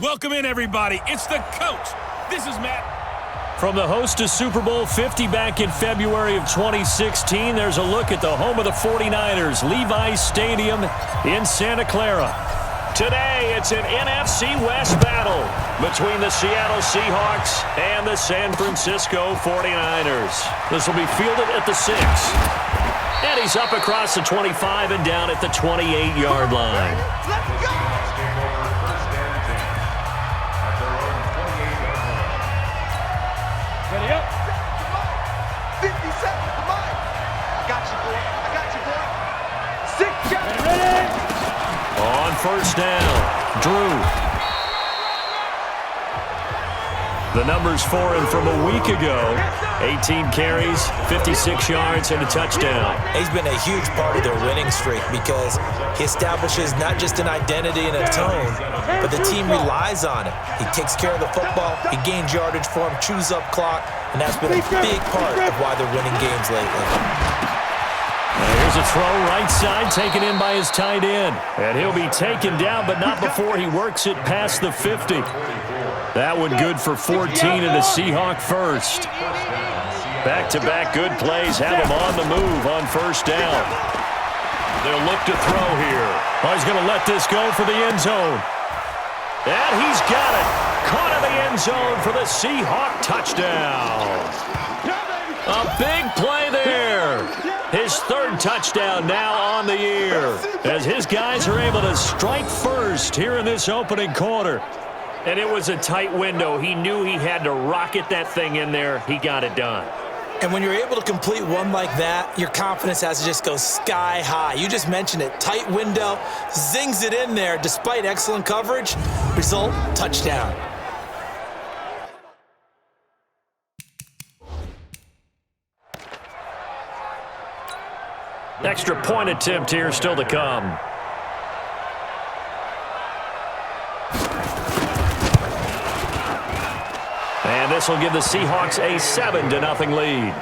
Welcome in, everybody. It's the coach. This is Matt. From the host to Super Bowl 50 back in February of 2016, there's a look at the home of the 49ers, Levi's Stadium in Santa Clara. Today, it's an NFC West battle between the Seattle Seahawks and the San Francisco 49ers. This will be fielded at the 6. And he's up across the 25 and down at the 28-yard line. Let's go! Ready up. 50 seconds, come on. I got you, boy. 6 shots. Ready. On first down, Drew. The numbers for him from a week ago, 18 carries, 56 yards, and a touchdown. He's been a huge part of their winning streak because he establishes not just an identity and a tone, but the team relies on it. He takes care of the football, he gains yardage for him, chews up clock, and that's been a big part of why they're winning games lately. Here's a throw right side taken in by his tight end. And he'll be taken down, but not before he works it past the 50. That one good for 14 and a Seahawk first. Back-to-back good plays have him on the move on first down. They'll look to throw here. Oh, he's going to let this go for the end zone. And he's got it. Caught in the end zone for the Seahawk touchdown. A big play there. His third touchdown now on the year as his guys are able to strike first here in this opening quarter. And it was a tight window. He knew he had to rocket that thing in there. He got it done. And when you're able to complete one like that, your confidence has to just go sky high. You just mentioned it. Tight window, zings it in there despite excellent coverage. Result, touchdown. Extra point attempt here still to come. And this will give the Seahawks a 7-0 lead.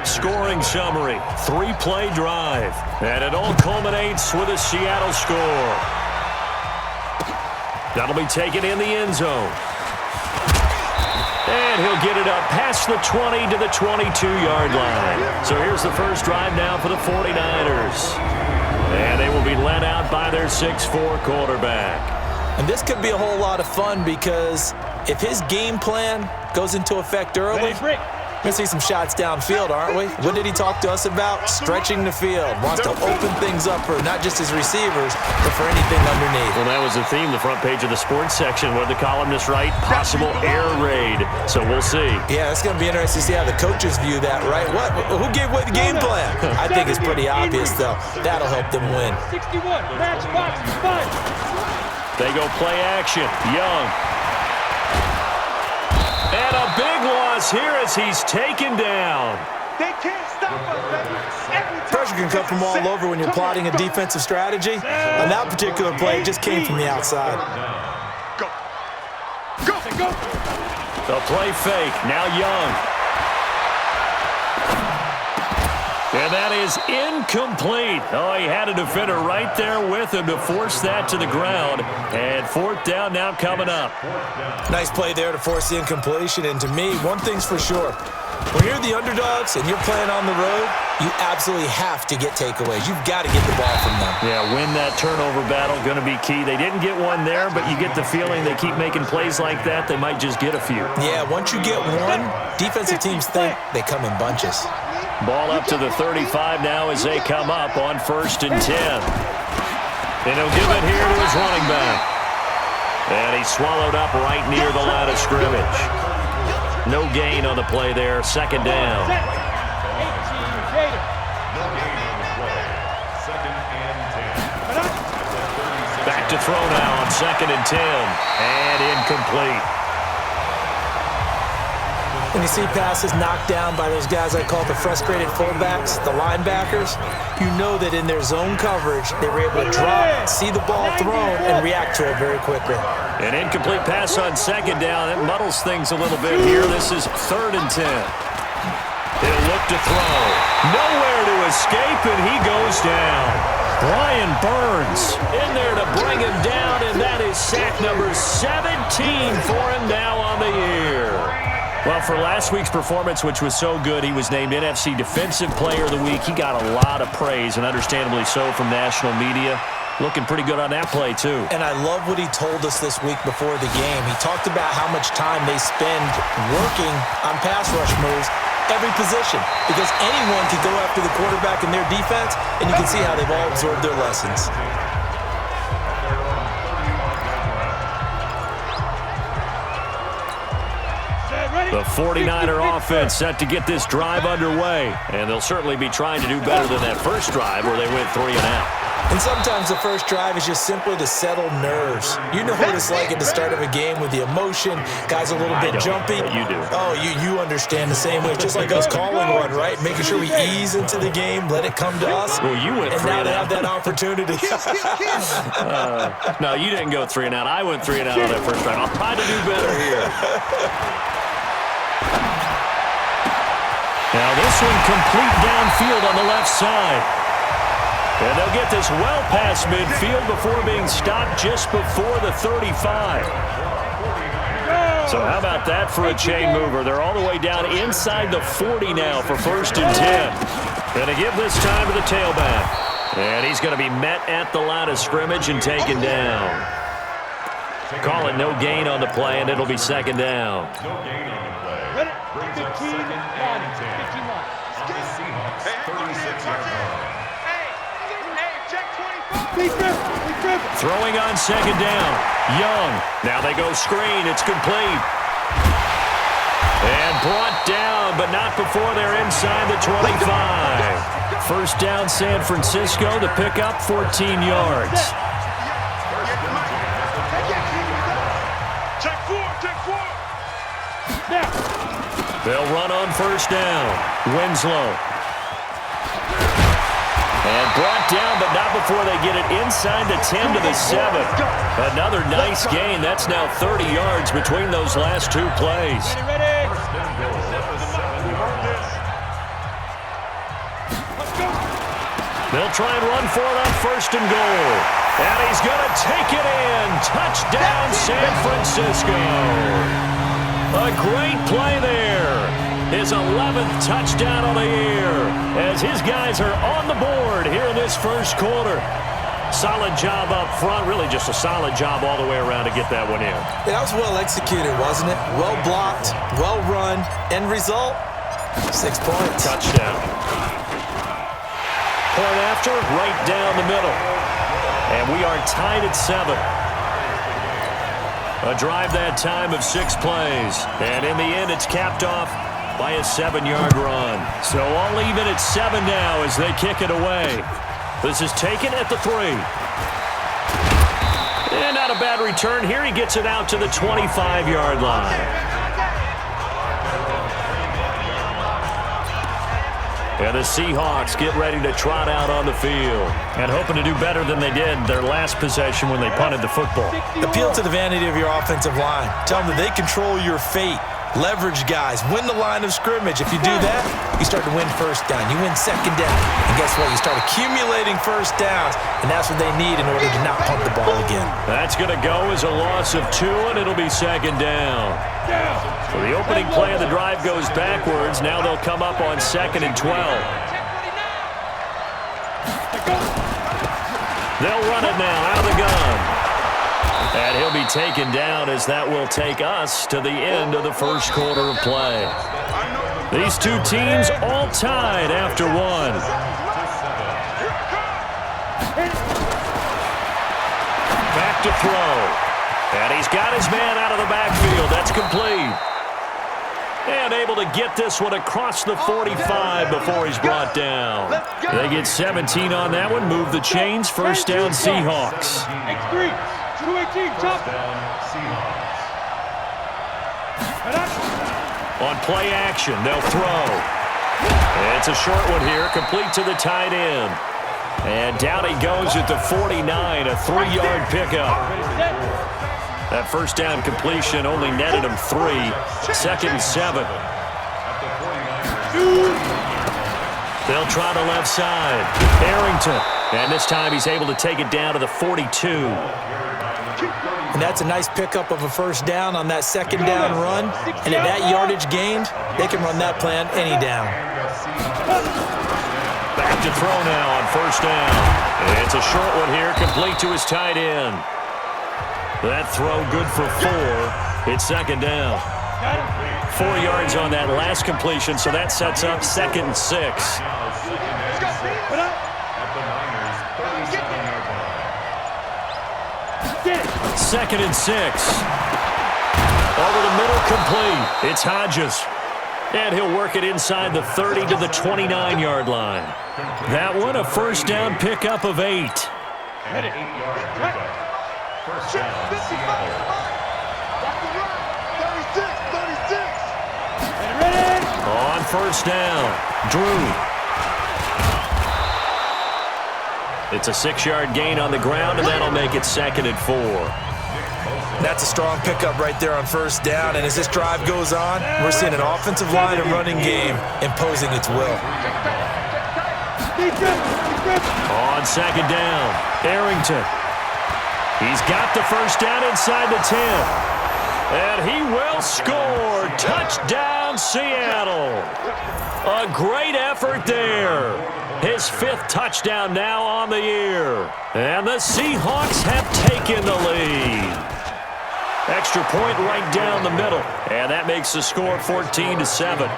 Scoring summary, 3-play drive. And it all culminates with a Seattle score. That'll be taken in the end zone. And he'll get it up past the 20 to the 22-yard line. So here's the first drive now for the 49ers. And they will be led out by their 6'4 quarterback. And this could be a whole lot of fun because if his game plan goes into effect early, we're going to see some shots downfield, aren't we? What did he talk to us about? Stretching the field. Wants to open things up for not just his receivers, but for anything underneath. Well, that was the theme, the front page of the sports section. What did the columnists write? Possible air raid. So we'll see. Yeah, it's going to be interesting to see how the coaches view that, right? What? Who gave away the game plan? I think it's pretty obvious, though. That'll help them win. 61, match box, 5. They go play action. Young. And a big loss here as he's taken down. They can't stop us, baby. Every time. Pressure can come from all over when you're plotting a defensive strategy. On that particular play, it just came from the outside. Go. Go. Go. The play fake. Now Young. And that is incomplete. Oh, he had a defender right there with him to force that to the ground. And fourth down now coming up. Nice play there to force the incompletion. And to me, one thing's for sure. When you're the underdogs and you're playing on the road, you absolutely have to get takeaways. You've got to get the ball from them. Yeah, win that turnover battle, going to be key. They didn't get one there, but you get the feeling they keep making plays like that, they might just get a few. Yeah, once you get one, defensive teams think they come in bunches. Ball up to the 35 now as they come up on 1st and 10. And he'll give it here to his running back. And he's swallowed up right near the line of scrimmage. No gain on the play there, 2nd down. Back to throw now on 2nd and 10. And incomplete. When you see passes knocked down by those guys I call the frustrated fullbacks, the linebackers, you know that in their zone coverage, they were able to drop, see the ball thrown, and react to it very quickly. An incomplete pass on 2nd down. It muddles things a little bit here. This is 3rd and 10. He'll look to throw. Nowhere to escape, and he goes down. Brian Burns in there to bring him down, and that is sack number 17 for him now on the year. Well, for last week's performance, which was so good, he was named NFC Defensive Player of the Week. He got a lot of praise, and understandably so, from national media. Looking pretty good on that play, too. And I love what he told us this week before the game. He talked about how much time they spend working on pass rush moves, every position, because anyone could go after the quarterback in their defense, and you can see how they've all absorbed their lessons. The 49er offense set to get this drive underway, and they'll certainly be trying to do better than that first drive where they went 3 and out. And sometimes the first drive is just simply to settle nerves. You know what it's like at the start of a game with the emotion. Guys a little bit jumpy. You do. Oh, you understand the same way. It's just like us calling one, right? Making sure we ease into the game, let it come to us. Well, you went 3 and and now they out. have that opportunity. No, you didn't go 3 and out. I went 3 and out on that first drive. I'll try to do better here. Now this one complete downfield on the left side. And they'll get this well past midfield before being stopped just before the 35. So how about that for a chain mover? They're all the way down inside the 40 now for 1st and 10. Going to give this time to the tailback. And he's going to be met at the line of scrimmage and taken down. Call it no gain on the play, and it'll be 2nd down. 15. Throwing on 2nd down. Young. Now they go screen. It's complete. And brought down, but not before they're inside the 25. 1st down, San Francisco. The pickup, 14 yards. They'll run on 1st down. Winslow. And brought down, but not before they get it inside the 10 to the 7. Another nice gain. That's now 30 yards between those last 2 plays. They'll try and run for it on 1st and goal. And he's going to take it in. Touchdown, San Francisco. A great play there. His 11th touchdown of the year as his guys are on the board here in this 1st quarter. Solid job up front, really just a solid job all the way around to get that one in. Yeah, that was well executed, wasn't it? Well blocked, well run. End result, 6 points. Touchdown. Point after, right down the middle. And we are tied at 7. A drive that time of 6 plays. And in the end, it's capped off by a 7-yard run. So all even at 7 now as they kick it away. This is taken at the 3. And not a bad return here. He gets it out to the 25-yard line. And the Seahawks get ready to trot out on the field and hoping to do better than they did their last possession when they punted the football. Appeal to the vanity of your offensive line. Tell them that they control your fate. Leverage guys. Win the line of scrimmage. If you do that, you start to win 1st down. You win 2nd down. And guess what? You start accumulating 1st downs, and that's what they need in order to not punt the ball again. That's going to go as a loss of 2, and it'll be 2nd down. So the opening play of the drive goes backwards. Now they'll come up on 2nd and 12. They'll run it now out of the gun. And he'll be taken down as that will take us to the end of the 1st quarter of play. These 2 teams all tied after 1. Back to throw. And he's got his man out of the backfield. That's complete. And able to get this one across the 45 before he's brought down. They get 17 on that one. Move the chains. 1st down, Seahawks. X3. 218, top. On play action, they'll throw. And it's a short one here, complete to the tight end. And down he goes at the 49, a 3-yard pickup. That 1st down completion only netted him 3. 2nd and 7. They'll try the left side. Arrington And this time he's able to take it down to the 42. And that's a nice pickup of a first down on that second down run. And at that yardage gained, they can run that plan any down. Back to throw now on first down. It's a short one here, complete to his tight end. That throw good for 4. It's second down. 4 yards on that last completion, so that sets up 2nd and 6. Second and 6. Over the middle, complete. It's Hodges. And he'll work it inside the 30 to the 29-yard line. That one, a first down pickup of 8. On first down, Drew. It's a 6-yard gain on the ground, and that'll make it 2nd and 4. That's a strong pickup right there on first down, and as this drive goes on, we're seeing an offensive line and running game imposing its will. On second down, Arrington. He's got the first down inside the 10. And he will score. Touchdown, Seattle. A great effort there. His 5th touchdown now on the year. And the Seahawks have taken the lead. Extra point right down the middle. And that makes the score 14-7.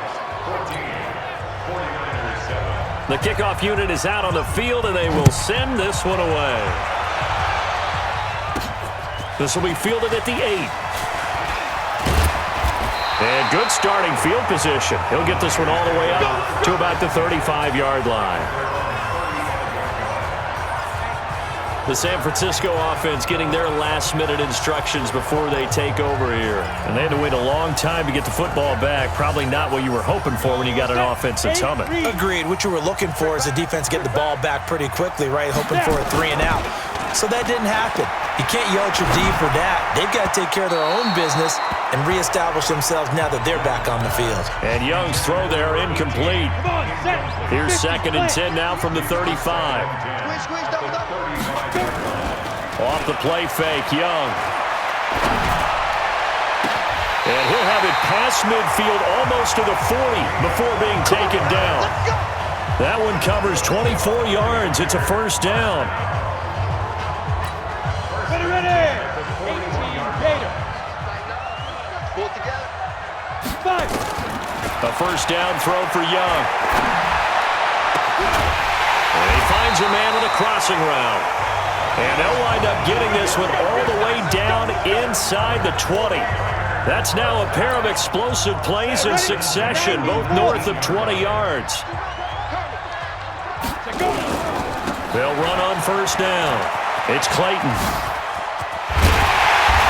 The kickoff unit is out on the field, and they will send this one away. This will be fielded at the 8. And good starting field position. He'll get this one all the way up to about the 35-yard line. The San Francisco offense getting their last-minute instructions before they take over here. And they had to wait a long time to get the football back. Probably not what you were hoping for when you got an offense that's humming. Agreed. What you were looking for is the defense getting the ball back pretty quickly, right? Hoping for a 3 and out. So that didn't happen. You can't yell at your D for that. They've got to take care of their own business and reestablish themselves now that they're back on the field. And Young's throw there incomplete. Here's 2nd and 10 now from the 35. Off the play fake, Young. And he'll have it past midfield almost to the 40 before being taken down. That one covers 24 yards. It's a first down. Ready. 18 Gator. Pull it together. 5. A first down throw for Young. And he finds a man with a crossing route. And they'll wind up getting this one all the way down inside the 20. That's now a pair of explosive plays in succession, both north of 20 yards. They'll run on first down. It's Clayton.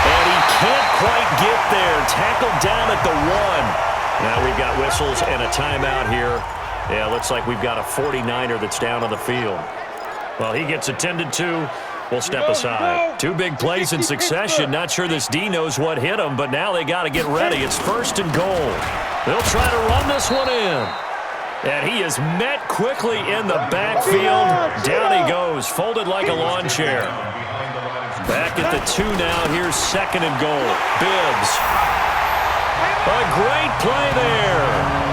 And he can't quite get there. Tackled down at the 1. Now we've got whistles and a timeout here. Yeah, looks like we've got a 49er that's down on the field. Well, he gets attended to. We'll step aside. 2 big plays in succession. Not sure this D knows what hit him, but now they got to get ready. It's 1st and goal. They'll try to run this one in. And he is met quickly in the backfield. Down he goes, folded like a lawn chair. Back at the 2 now. Here's 2nd and goal. Bibbs. A great play there.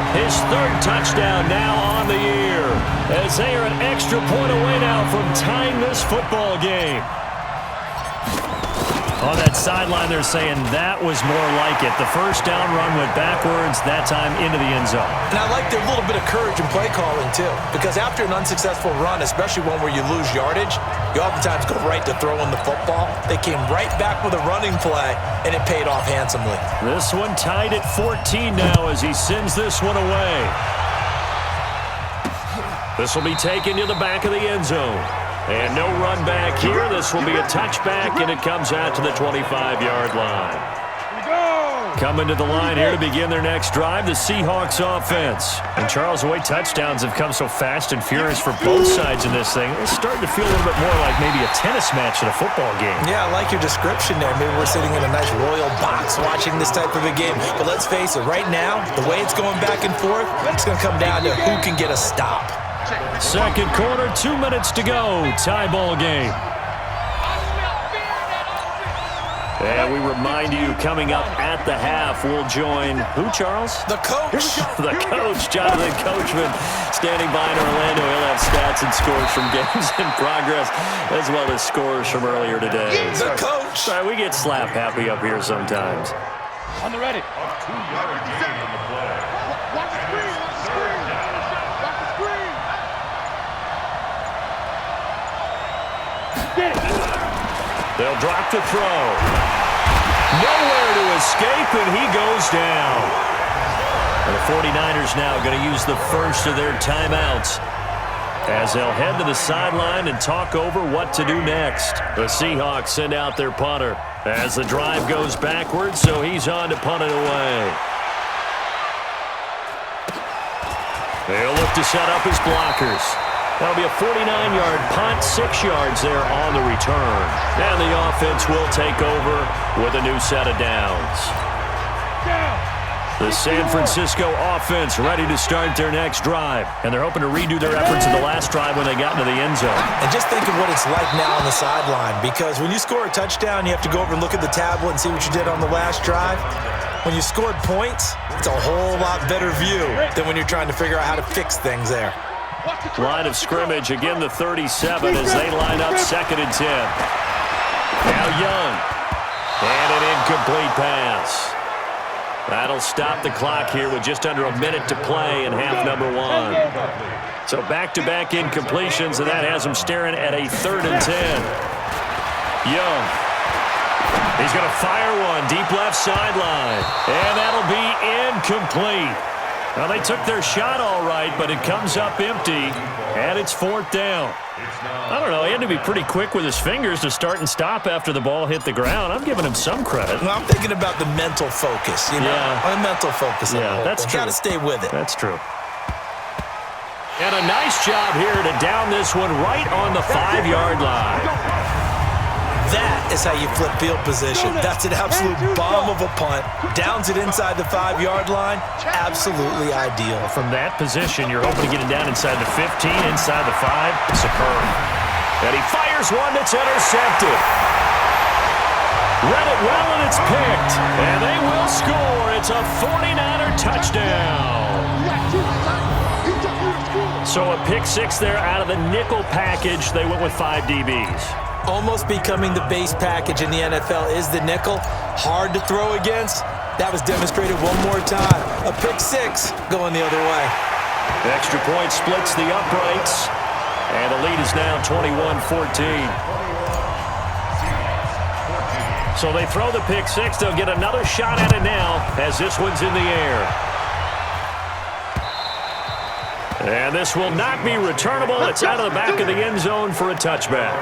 His 3rd touchdown now on the year, as they are an extra point away now from tying this football game. On that sideline, they're saying that was more like it. The first down run went backwards, that time into the end zone. And I like their little bit of courage in play calling, too, because after an unsuccessful run, especially one where you lose yardage, you oftentimes go right to throwing the football. They came right back with a running play, and it paid off handsomely. This one tied at 14 now as he sends this one away. This will be taken to the back of the end zone. And no run back here. This will be a touchback, and it comes out to the 25-yard line. Coming to the line here to begin their next drive, the Seahawks offense. And Charles, the way touchdowns have come so fast and furious for both sides in this thing, it's starting to feel a little bit more like maybe a tennis match in a football game. Yeah, I like your description there. Maybe we're sitting in a nice royal box watching this type of a game. But let's face it, right now, the way it's going back and forth, it's going to come down to who can get a stop. Second quarter, 2 minutes to go. Tie ball game. And we remind you, coming up at the half, we'll join who, Charles? The coach. The coach, Jonathan Coachman, standing by in Orlando. He'll have stats and scores from games in progress, as well as scores from earlier today. The coach. Sorry, we get slap happy up here sometimes. On the ready. Watch the screen. Watch the screen. Watch the screen. Get it. They'll drop the throw. Nowhere to escape, and he goes down. And the 49ers now going to use the first of their timeouts as they'll head to the sideline and talk over what to do next. The Seahawks send out their punter as the drive goes backwards, so he's on to punt it away. They'll look to set up his blockers. That'll be a 49-yard punt, 6 yards there on the return. And the offense will take over with a new set of downs. The San Francisco offense ready to start their next drive. And they're hoping to redo their efforts in the last drive when they got into the end zone. And just think of what it's like now on the sideline, because when you score a touchdown, you have to go over and look at the tablet and see what you did on the last drive. When you scored points, it's a whole lot better view than when you're trying to figure out how to fix things there. Line of scrimmage, again the 37 as they line up 2nd and 10. Now Young. And an incomplete pass. That'll stop the clock here with just under a minute to play in half number 1. So back-to-back incompletions, and that has them staring at a 3rd and 10. Young. He's going to fire one deep left sideline. And that'll be incomplete. Well, they took their shot all right, but it comes up empty, and it's 4th down. I don't know. He had to be pretty quick with his fingers to start and stop after the ball hit the ground. I'm giving him some credit. Well, I'm thinking about the mental focus, you know? Yeah. The mental focus. Yeah, that's true. Got to stay with it. That's true. And a nice job here to down this one right on the 5-yard line. That is how you flip field position. That's an absolute bomb of a punt. Downs it inside the 5-yard line. Absolutely ideal. From that position, you're hoping to get it down inside the 15, inside the 5. Superb. And he fires one that's intercepted. Read it well, and it's picked. And they will score. It's a 49er touchdown. So a pick 6 there out of the nickel package. They went with 5 DBs. Almost becoming the base package in the NFL is the nickel. Hard to throw against. That was demonstrated one more time. A pick 6 going the other way. Extra point splits the uprights. And the lead is now 21-14. So they throw the pick 6. They'll get another shot at it now as this one's in the air. And this will not be returnable. It's out of the back of the end zone for a touchback.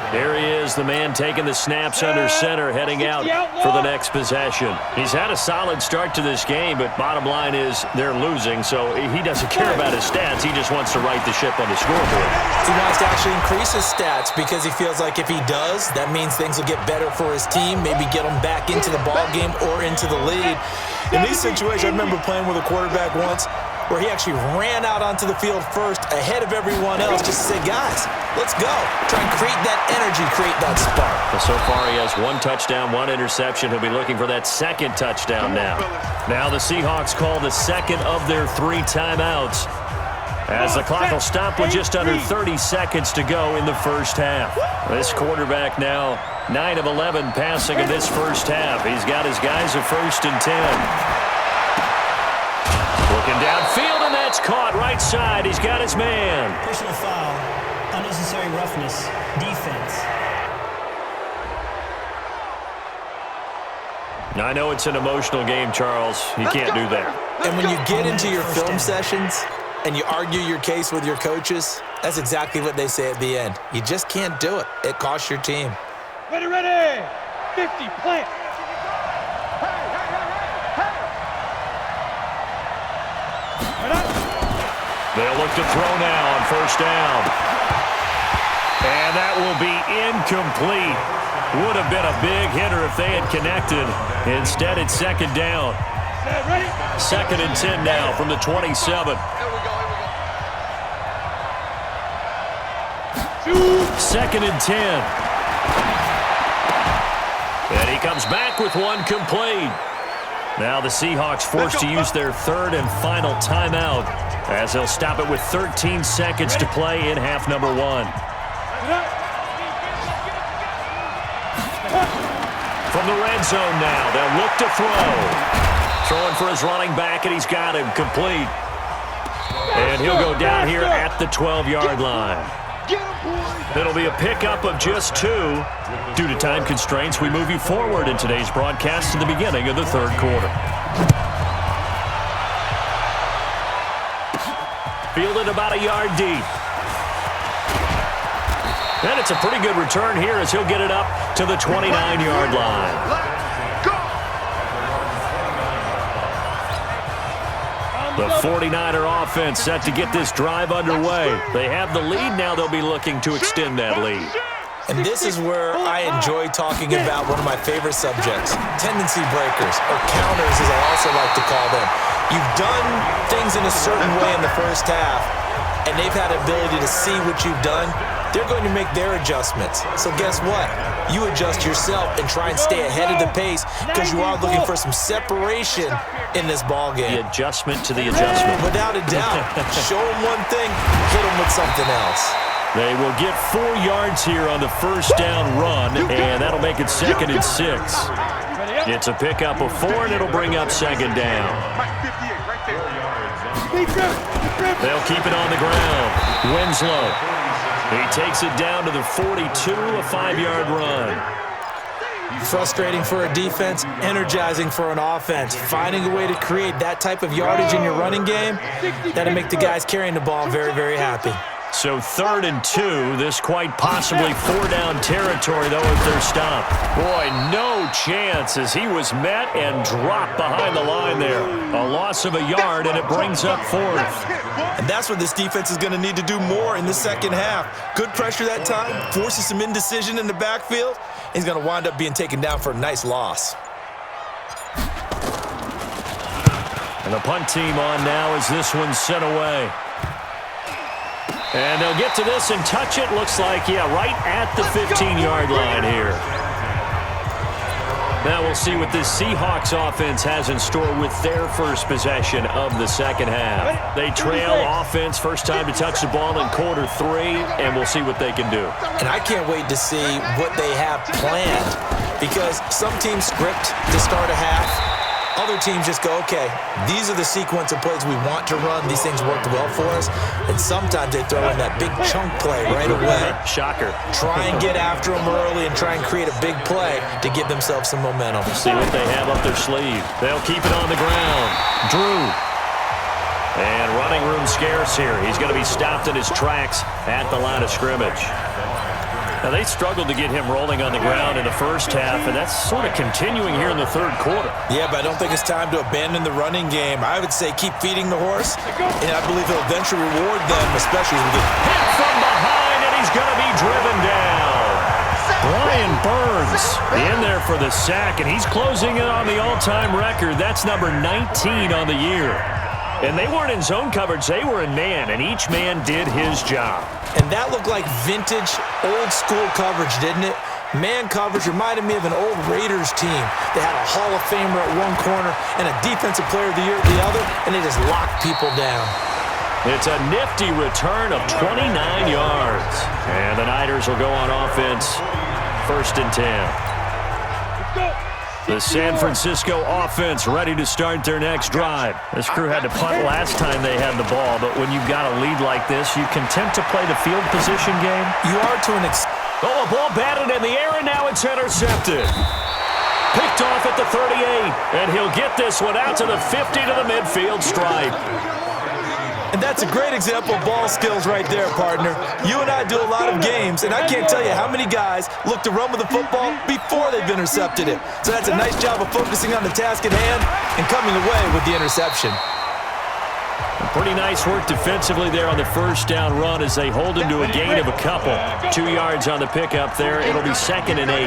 There he is, the man taking the snaps under center, heading out for the next possession. He's had a solid start to this game, but bottom line is they're losing, so he doesn't care about his stats. He just wants to right the ship on the scoreboard. He wants to actually increase his stats because he feels like if he does, that means things will get better for his team, maybe get them back into the ball game or into the lead. In these situations, I remember playing with a quarterback once where he actually ran out onto the field first ahead of everyone else just to say, guys, let's go. Try and create that energy, create that spark. Well, so far he has 1 touchdown, 1 interception. He'll be looking for that 2nd touchdown now. Now the Seahawks call the 2nd of their 3 timeouts as the clock will stop with just under 30 seconds to go in the first half. This quarterback now 9 of 11 passing in this first half. He's got his guys a 1st and 10. Looking downfield, and that's caught right side. He's got his man. Personal foul, unnecessary roughness, defense. I know it's an emotional game, Charles. You can't do that. And when you get into your film sessions and you argue your case with your coaches, that's exactly what they say at the end. You just can't do it. It costs your team. Ready, ready. 50, plant. They'll look to throw now on 1st down. And that will be incomplete. Would have been a big hitter if they had connected. Instead, it's 2nd down. 2nd and 10 now from the 27. 2nd and 10. And he comes back with one complete. Now the Seahawks forced to use their third and final timeout as they'll stop it with 13 seconds to play in half number 1. From the red zone now, they'll look to throw. Throwing for his running back, and he's got him complete. And he'll go down here at the 12-yard line. It'll be a pickup of just 2. Due to time constraints, we move you forward in today's broadcast to the beginning of the third quarter. Fielded about a yard deep. And it's a pretty good return here as he'll get it up to the 29-yard line. The 49er offense set to get this drive underway. They have the lead now. They'll be looking to extend that lead. And this is where I enjoy talking about one of my favorite subjects, tendency breakers, or counters as I also like to call them. You've done things in a certain way in the first half, and they've had the ability to see what you've done. They're going to make their adjustments. So guess what? You adjust yourself and try and stay ahead of the pace because you are looking for some separation in this ball game. The adjustment to the adjustment. Without a doubt. Show them one thing, hit them with something else. They will get 4 yards here on the first down run, and that'll make it 2nd and 6. It's a pickup of 4, and it'll bring up 2nd down. They'll keep it on the ground. Winslow. He takes it down to the 42, a 5-yard run. Frustrating for a defense, energizing for an offense. Finding a way to create that type of yardage in your running game, that'll make the guys carrying the ball very, very happy. So 3rd and 2, this quite possibly 4-down territory, though, if they're stopped. Boy, no chance as he was met and dropped behind the line there. A loss of a yard, and it brings up 4th. And that's what this defense is going to need to do more in the second half. Good pressure that time, forces some indecision in the backfield. He's going to wind up being taken down for a nice loss. And the punt team on now as this one's sent away. And they'll get to this and touch it. Looks like, yeah, right at the 15-yard line here. Now we'll see what this Seahawks offense has in store with their first possession of the second half. They trail offense, first time to touch the ball in quarter 3, and we'll see what they can do. And I can't wait to see what they have planned because some teams script to start a half. Other teams just go, okay, these are the sequence of plays we want to run. These things worked well for us. And sometimes they throw in that big chunk play right away. Shocker. Try and get after them early and try and create a big play to give themselves some momentum. See what they have up their sleeve. They'll keep it on the ground. Drew. And running room scarce here. He's going to be stopped in his tracks at the line of scrimmage. Now, they struggled to get him rolling on the ground in the first half, and that's sort of continuing here in the third quarter. Yeah, but I don't think it's time to abandon the running game. I would say keep feeding the horse, and I believe he'll eventually reward them, especially with the hit from behind, and he's going to be driven down. Brian Burns in there for the sack, and he's closing in on the all-time record. That's number 19 on the year. And they weren't in zone coverage. They were in man, and each man did his job. And that looked like vintage, old-school coverage, didn't it? Man coverage reminded me of an old Raiders team. They had a Hall of Famer at one corner and a Defensive Player of the Year at the other, and they just locked people down. It's a nifty return of 29 yards. And the Niners will go on offense, 1st and 10. The San Francisco offense ready to start their next drive. This crew had to punt last time they had the ball, but when you've got a lead like this, you content to play the field position game? You are to an extent. Oh, a ball batted in the air, and now it's intercepted. Picked off at the 38, and he'll get this one out to the 50 to the midfield stripe. And that's a great example of ball skills right there, partner. You and I do a lot of games, and I can't tell you how many guys look to run with the football before they've intercepted it. So that's a nice job of focusing on the task at hand and coming away with the interception. Pretty nice work defensively there on the first down run as they hold him to a gain of a couple. 2 yards on the pickup there. It'll be 2nd and 8.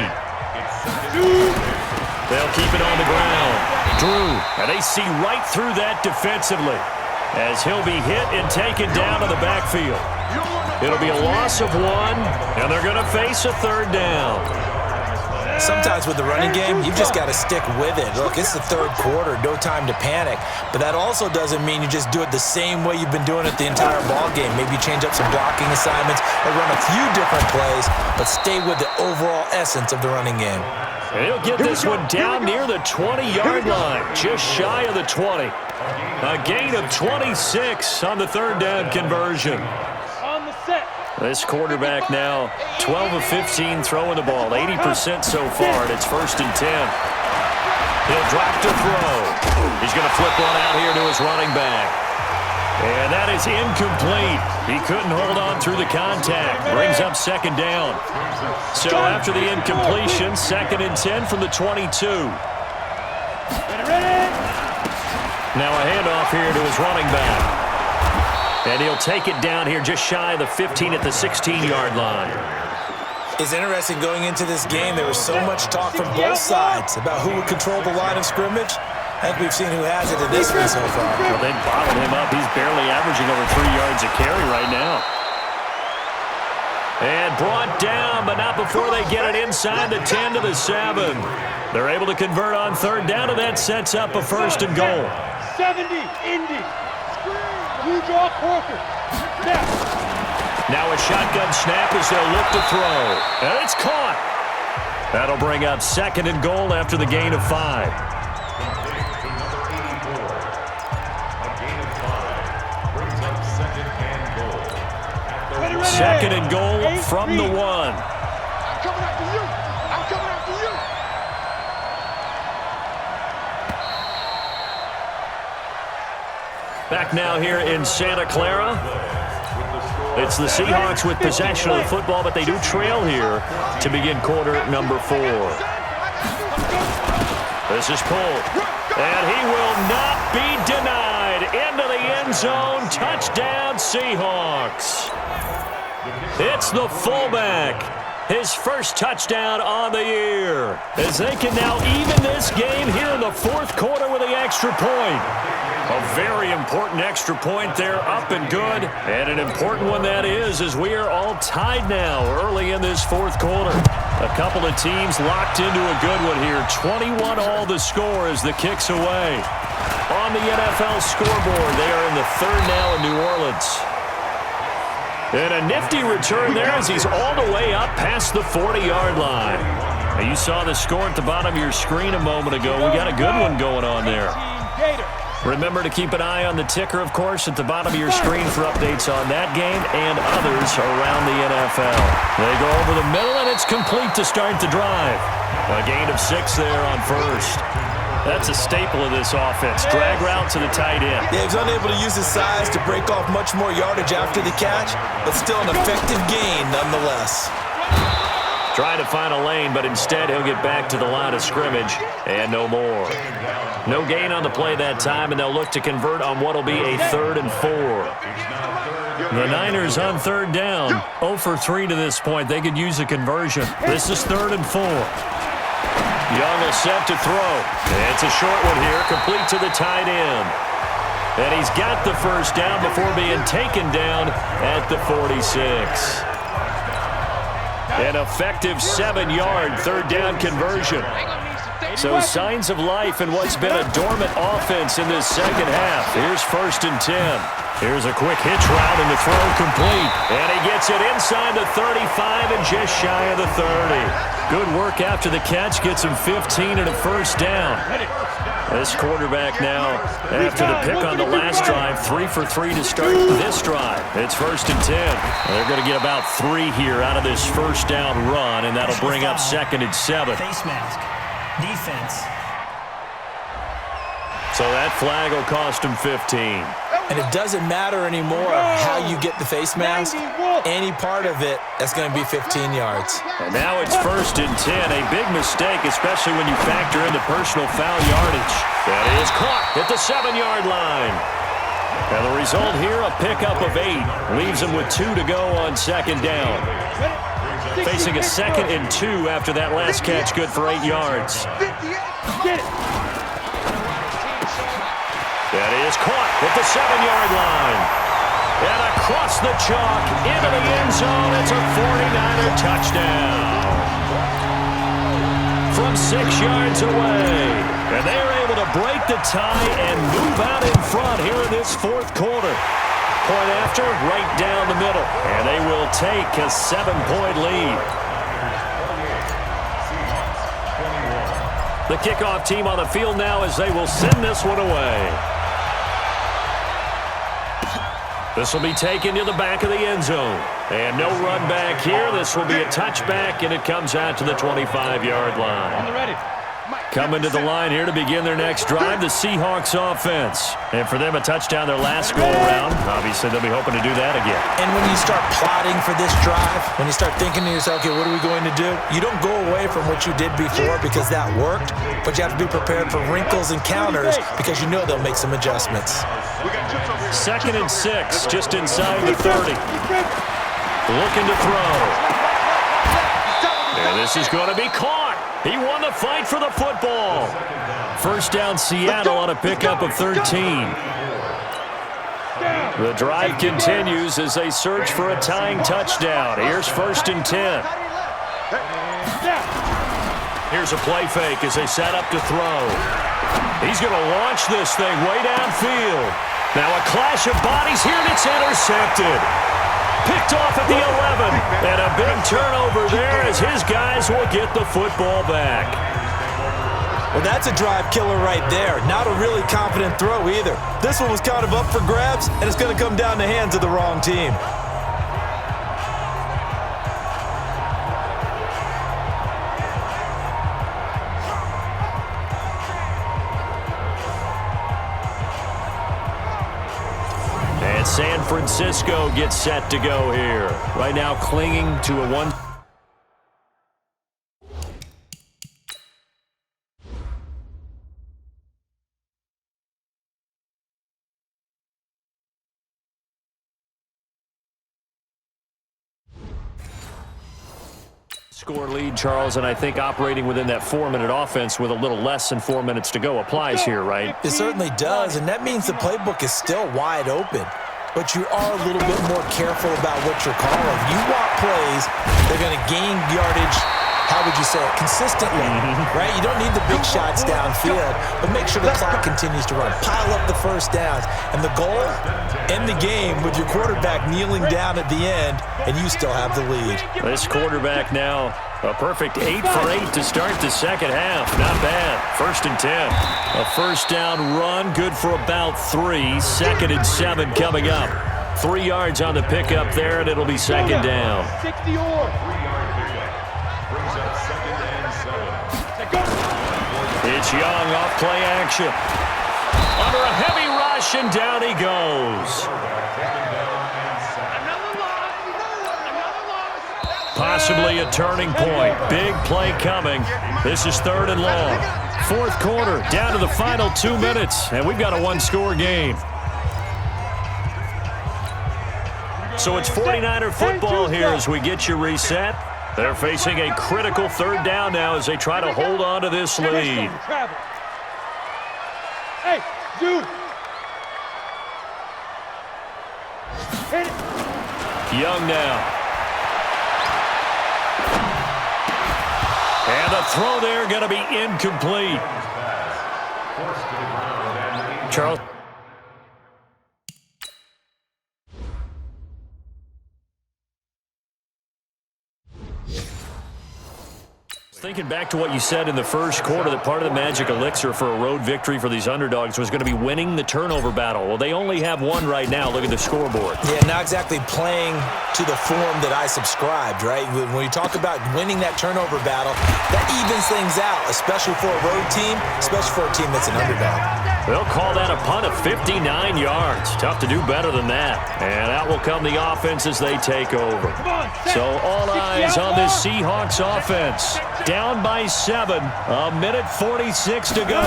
They'll keep it on the ground. Drew, and they see right through that defensively as he'll be hit and taken down to the backfield. It'll be a loss of 1, and they're going to face a third down. Sometimes with the running game, you've just got to stick with it. Look, it's the third quarter, no time to panic. But that also doesn't mean you just do it the same way you've been doing it the entire ball game. Maybe change up some blocking assignments or run a few different plays, but stay with the overall essence of the running game. And he'll get this one down near the 20-yard line, just shy of the 20. A gain of 26 on the third down conversion. On the set. This quarterback now 12 of 15 throwing the ball, 80% so far, and it's 1st and 10. He'll drop to throw. He's going to flip one out here to his running back. And that is incomplete. He couldn't hold on through the contact. Brings up 2nd down. So after the incompletion, 2nd and 10 from the 22. Now a handoff here to his running back. And he'll take it down here just shy of the 15 at the 16-yard line. It's interesting going into this game. There was so much talk from both sides about who would control the line of scrimmage. I think we've seen who has it in this one so far. Well, they bottled him up. He's barely averaging over 3 yards a carry right now. And brought down, but not before they get it inside the 10 to the 7. They're able to convert on third down, and that sets up a 1st and goal. 70, Indy. You draw Corker. Now a shotgun snap as they'll look to throw. And it's caught. That'll bring up 2nd and goal after the gain of 5. Second and goal from the 1. I'm coming after you. I'm coming after you. Back now here in Santa Clara. It's the Seahawks with possession of the football, but they do trail here to begin quarter number 4. This is pulled, and he will not be denied. Into the end zone, touchdown Seahawks. It's the fullback. His first touchdown on the year. As they can now even this game here in the 4th quarter with the extra point. A very important extra point there, up and good. And an important one that is, as we are all tied now early in this 4th quarter. A couple of teams locked into a good one here. 21 all the score as the kick's away. On the NFL scoreboard, they are in the 3rd now in New Orleans. And a nifty return there as he's all the way up past the 40-yard line. Now you saw the score at the bottom of your screen a moment ago. We got a good one going on there. Remember to keep an eye on the ticker, of course, at the bottom of your screen for updates on that game and others around the NFL. They go over the middle, and it's complete to start the drive. A gain of 6 there on 1st. That's a staple of this offense. Drag route to the tight end. Yeah, he was unable to use his size to break off much more yardage after the catch, but still an effective gain nonetheless. Trying to find a lane, but instead he'll get back to the line of scrimmage and no more. No gain on the play that time, and they'll look to convert on what will be a 3rd and 4. The Niners on 3rd down. 0 for 3 to this point. They could use a conversion. This is 3rd and 4. Young will set to throw. It's a short one here, complete to the tight end. And he's got the first down before being taken down at the 46. An effective 7-yard 3rd down conversion. So signs of life in what's been a dormant offense in this 2nd half. Here's 1st and 10. Here's a quick hitch route and the throw complete. And he gets it inside the 35 and just shy of the 30. Good work after the catch. Gets him 15 and a first down. This quarterback now, after the pick on the last drive, 3 for 3 to start this drive. It's 1st and 10. They're going to get about 3 here out of this first down run, and that'll bring up 2nd and 7. Face mask. Defense. So that flag will cost him 15. And it doesn't matter anymore how you get the face mask. Any part of it, that's going to be 15 yards. And now it's 1st and 10. A big mistake, especially when you factor in the personal foul yardage. That is caught at the 7-yard line. And the result here, a pickup of 8. Leaves him with 2 to go on 2nd down. Facing a 2nd and 2 after that last catch, good for 8 yards. That is caught at the 7-yard line. And across the chalk, into the end zone. It's a 49er touchdown. From 6 yards away. And they are able to break the tie and move out in front here in this fourth quarter. Point after, right down the middle. And they will take a 7-point lead. The kickoff team on the field now as they will send this one away. This will be taken to the back of the end zone. And no run back here. This will be a touchback, and it comes out to the 25-yard line. On the ready. Coming to the line here to begin their next drive, the Seahawks offense. And for them, a touchdown their last go-around. Obviously, they'll be hoping to do that again. And when you start plotting for this drive, when you start thinking to yourself, okay, what are we going to do? You don't go away from what you did before because that worked, but you have to be prepared for wrinkles and counters because you know they'll make some adjustments. 2nd and 6, just inside the 30. Looking to throw. And this is going to be caught. He won the fight for the football. First down, Seattle on a pickup of 13. The drive continues as they search for a tying touchdown. Here's 1st and 10. Here's a play fake as they set up to throw. He's going to launch this thing way downfield. Now a clash of bodies here, and it's intercepted. Picked off at the 11, and a big turnover there as his guys will get the football back. Well, that's a drive killer right there. Not a really confident throw either. This one was kind of up for grabs, and it's going to come down the hands of the wrong team. San Francisco gets set to go here. Right now clinging to a 1. Score lead, Charles, and I think operating within that 4-minute offense with a little less than 4 minutes to go applies here, right? It certainly does, and that means the playbook is still wide open. But you are a little bit more careful about what you're calling. You want plays, they're going to gain yardage, how would you say it, consistently, right? You don't need the big shots downfield, but make sure the clock continues to run. Pile up the first downs. And the goal, end the game with your quarterback kneeling down at the end, and you still have the lead. This quarterback now, a perfect 8 for 8 to start the second half. Not bad. 1st and 10. A first down run, good for about 3. 2nd and 7 coming up. 3 yards on the pickup there, and it'll be 2nd down. 60 or. It's Young off play action. Under a heavy rush, and down he goes. Possibly a turning point. Big play coming. This is 3rd and long. 4th quarter, down to the final 2 minutes, and we've got a 1-score game. So it's 49er football here as we get you reset. They're facing a critical 3rd down now as they try to hold on to this lead. Hey, dude. Hit it. Young now. And the throw there going to be incomplete. Charles. Thinking back to what you said in the first quarter, that part of the magic elixir for a road victory for these underdogs was going to be winning the turnover battle. Well, they only have one right now. Look at the scoreboard. Yeah, not exactly playing to the form that I subscribed, right? When you talk about winning that turnover battle, that evens things out, especially for a road team, especially for a team that's an underdog. They'll call that a punt of 59 yards. Tough to do better than that. And out will come the offense as they take over. So all eyes on this Seahawks offense. Down by 7. A minute 46 to go.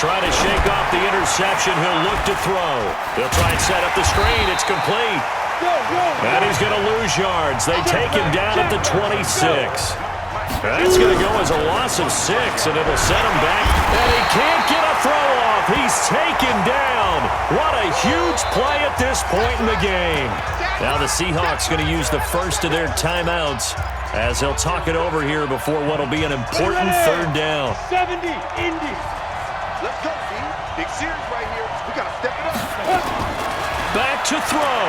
Trying to shake off the interception. He'll look to throw. They'll try and set up the screen. It's complete. And he's going to lose yards. They take him down at the 26. That's going to go as a loss of 6, and it'll set him back. And he can't get a throw off. He's taken down. What a huge play at this point in the game. Now the Seahawks going to use the first of their timeouts as they'll talk it over here before what will be an important third down. 70, Indy. Let's go, see? Big series right here. We got to step it up. Back to throw.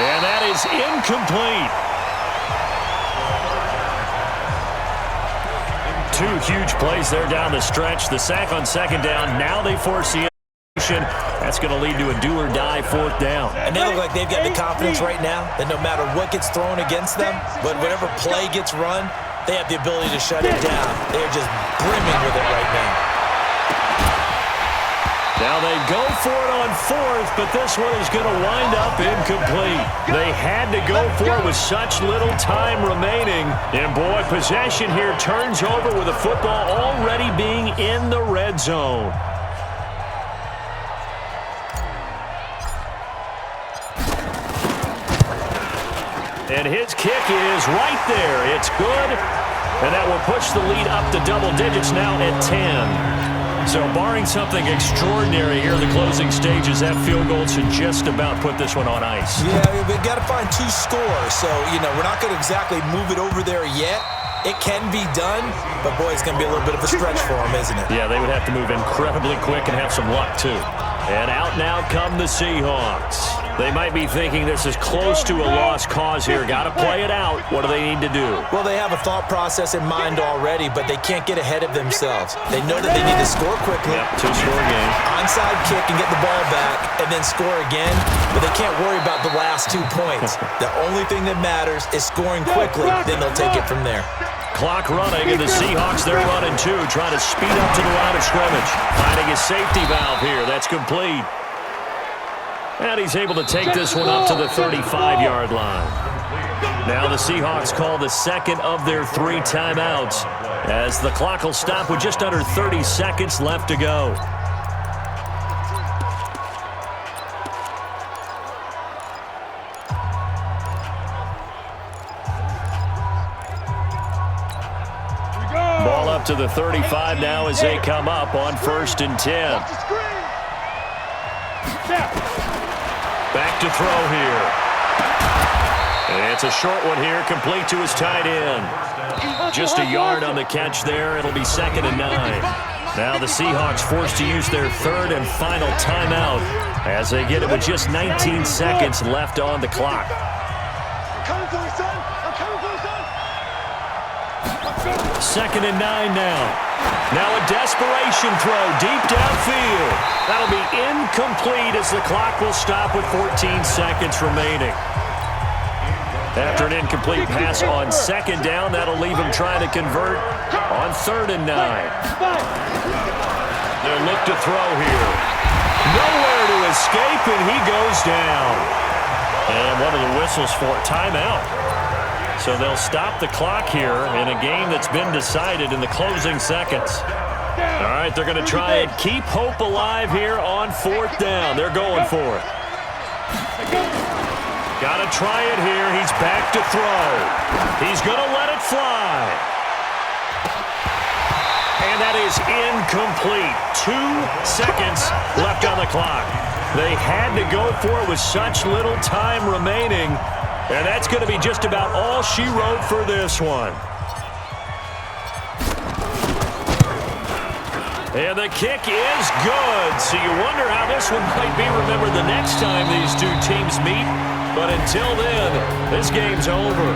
And that is incomplete. Two huge plays there down the stretch. The sack on second down. Now they force the execution. That's going to lead to a do-or-die fourth down. And they look like they've got the confidence right now that no matter what gets thrown against them, but whatever play gets run, they have the ability to shut it down. They're just brimming with it right now. Now they go for it on fourth, but this one is going to wind up incomplete. They had to go for it with such little time remaining. And boy, possession here turns over with the football already being in the red zone. And his kick is right there. It's good. And that will push the lead up to double digits now at 10. So barring something extraordinary here in the closing stages, that field goal should just about put this one on ice. Yeah, we've got to find 2 scores. So, we're not going to exactly move it over there yet. It can be done, but boy, it's going to be a little bit of a stretch for them, isn't it? Yeah, they would have to move incredibly quick and have some luck, too. And out now come the Seahawks. They might be thinking this is close to a lost cause here. Got to play it out. What do they need to do? Well, they have a thought process in mind already, but they can't get ahead of themselves. They know that they need to score quickly. Yep, 2-score game. Onside kick and get the ball back and then score again, but they can't worry about the last 2 points. The only thing that matters is scoring quickly, then they'll take it from there. Clock running, and the Seahawks, they're running too, trying to speed up to the line of scrimmage. Finding a safety valve here. That's complete. And he's able to take this one up to the 35-yard line. Now the Seahawks call the second of their 3 timeouts as the clock will stop with just under 30 seconds left to go. Ball up to the 35 now as they come up on 1st and 10. Back to throw here. And it's a short one here, complete to his tight end. Just a yard on the catch there. It'll be 2nd and 9. Now the Seahawks forced to use their 3rd and final timeout as they get it with just 19 seconds left on the clock. I'm coming for you, son. I'm coming for you, son. 2nd and 9 now. Now a desperation throw deep downfield. That'll be incomplete as the clock will stop with 14 seconds remaining. After an incomplete pass on 2nd down, that'll leave him trying to convert on 3rd and 9. They'll look to throw here. Nowhere to escape, and he goes down. And one of the whistles for timeout. So they'll stop the clock here in a game that's been decided in the closing seconds. All right, they're going to try and keep hope alive here on 4th down. They're going for it. Got to try it here. He's back to throw. He's going to let it fly. And that is incomplete. 2 seconds left on the clock. They had to go for it with such little time remaining. And that's going to be just about all she wrote for this one. And the kick is good. So you wonder how this one might be remembered the next time these 2 teams meet. But until then, this game's over.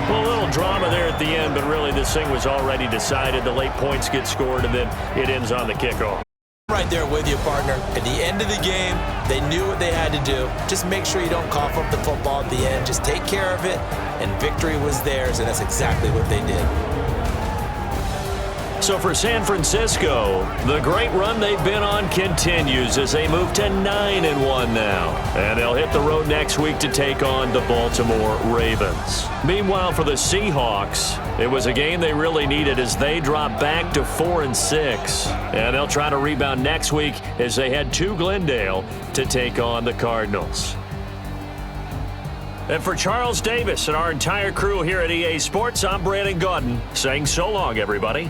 Well, a little drama there at the end, but really this thing was already decided. The late points get scored, and then it ends on the kickoff. Right there with you, partner. At the end of the game, they knew what they had to do. Just make sure you don't cough up the football at the end. Just take care of it, and victory was theirs, and that's exactly what they did. So for San Francisco, the great run they've been on continues as they move to 9-1 now. And they'll hit the road next week to take on the Baltimore Ravens. Meanwhile, for the Seahawks, it was a game they really needed as they drop back to 4-6. And they'll try to rebound next week as they head to Glendale to take on the Cardinals. And for Charles Davis and our entire crew here at EA Sports, I'm Brandon Gaudin saying so long, everybody.